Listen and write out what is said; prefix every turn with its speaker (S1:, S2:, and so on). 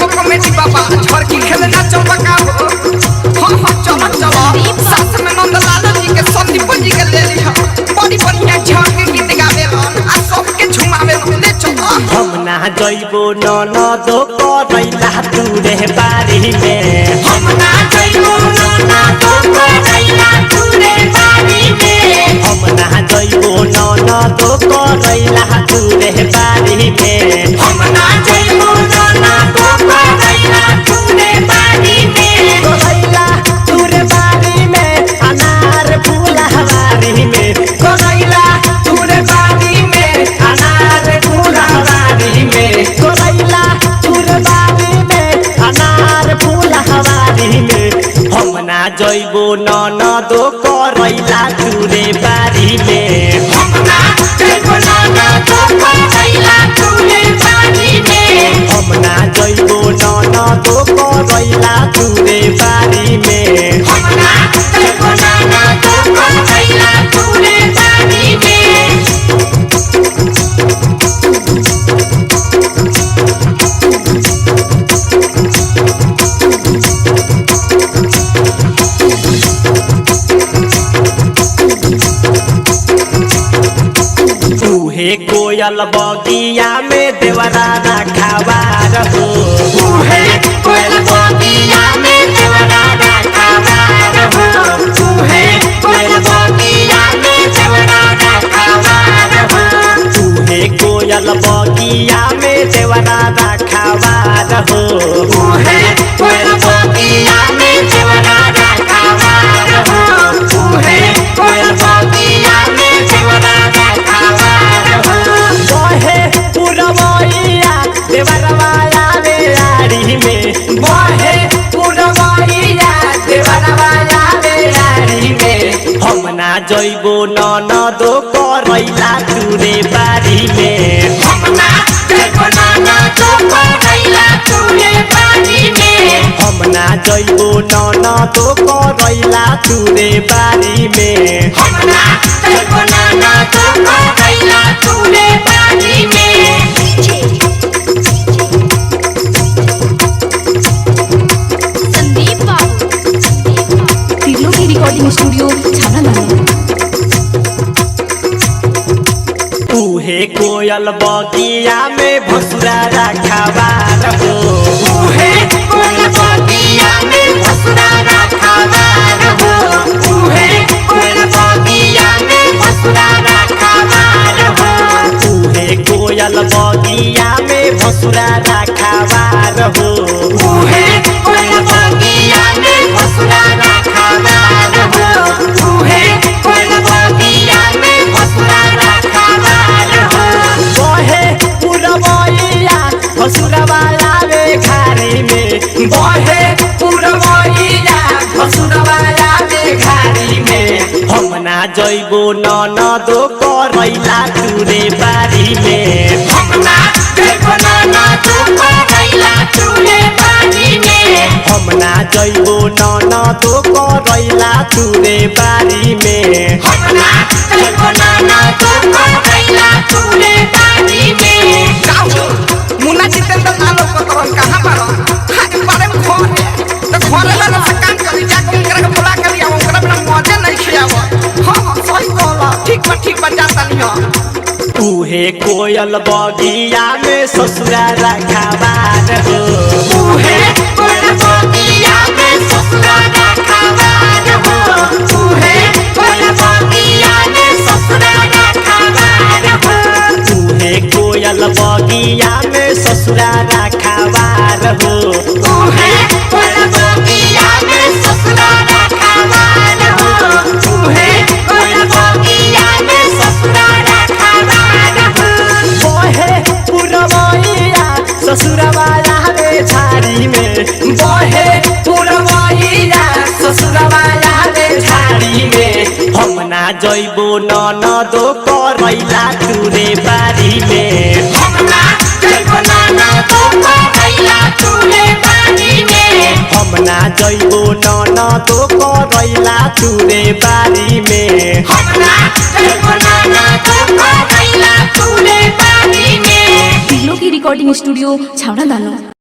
S1: को कमेटी बाबा झरकी खेले ना चल बका हो हां चलो चलो साथ में नंदलाल जी के संदीप जी के ले ली बड़ी बढ़िया झरकी गीत गावे आ सबके झुमावे ले चलो
S2: हम ना जइबो ननद करैला तू रे बारी में
S3: हम ना जइबो ननद करैला तू रे बारी में
S2: हम ना जइबो ननद करैला तू रे बारी में
S3: हम ना जइबो ननद करैला तू रे बारी में
S2: करैला तू रे बारी में अनार फूलवारी में
S1: करैला तू रे बारी में
S2: अनार फूलवारी में करैला तू रे बारी में अनार फूलवारी में हम ना जइबो ननद करैला तू रे बारी में
S3: हम ना जइबो ननद करैला तू रे बारी में
S2: हम ना जइबो ननद करैला तू रे बारी में
S3: हम ना जइबो ननद करैला तू रे बारी में
S2: उहे कोयल बगिया में देवरा रखावा रहो
S3: उहे कोयल बगिया में देवरा रखावा रहो उहे कोयल बगिया में देवरा रखावा रहो
S2: उहे कोयल बगिया में देवरा रखावा रहो
S3: उहे कोयल बगिया में देवरा रखावा रहो उहे कोयल बगिया में देवरा रखावा रहो
S2: बहे पुरवैया देवरवाया रे आड़ी में
S1: बहे पुरवैया देवरवाया रे आड़ी में
S2: हम ना जइबो ननद करैला तू रे बारी में
S3: हम ना जइबो ननद करैला तू रे बारी में
S2: हम ना जइबो ननद करैला तू रे बारी में
S3: हम ना जइबो ननद करैला तू रे बारी में
S4: संदीप बाबू तीनों की रिकॉर्डिंग स्टूडियो छाना
S2: उहे कोयल बगिया में भसुरा रखावा रहो
S3: उहे कोयल बगिया में भसुरा रखावा रहो उहे कोयल बगिया में भसुरा रखावा रहो
S2: उहे कोयल बगिया में भसुरा रखावा रहो
S3: उहे कोयल बगिया में भसुरा रखावा रहो उहे कोयल बगिया में भसुरा रखावा रहो
S2: बहे पुरवैया भसुरवाया रे घारी में
S1: बहे पुरवैया भसुरवाया रे घारी में
S2: हम ना जइबो ननद करैला तू रे बारी में
S3: हम ना जइबो ननद करैला तू रे बारी में
S2: हम ना जइबो ननद करैला तू रे बारी में
S3: हम ना जइबो ननद करैला तू रे बारी में
S1: गाओ मुन्ना जितेंद्र लालो पतरन कहां बारो हां बारे में तो घर वाला से काम करी जाके उनकरा के बुला के लिया उनकरा बिना मजे नहीं खियाव हां सही कहला ठीक बा जाता नहीं
S2: उहे कोयल बगिया में ससुरा रखावा रहो
S3: उहे कोयल बगिया में ससुरा रखावा रहो उहे कोयल बगिया में ससुरा रखावा रहो
S2: उहे कोयल बगिया में ससुरा रखावा रहो
S3: उहे कोयल बगिया में ससुरा रखावा रहो उहे कोयल बगिया में ससुरा रखावा रहो
S2: बहे पुरवैया ससुरवाया रे झाड़ी में
S1: बहे पुरवैया ससुरवाया रे झाड़ी में
S2: हम ना जइबो ननद करैला तू रे बारी में
S3: हम ना जइबो ननद करैला तू रे बारी में
S2: हम ना जइबो ननद करैला तू रे बारी में
S3: हम ना जइबो ननद करैला तू रे बारी में
S4: तीनों की रिकॉर्डिंग स्टूडियो छावड़ा दानो।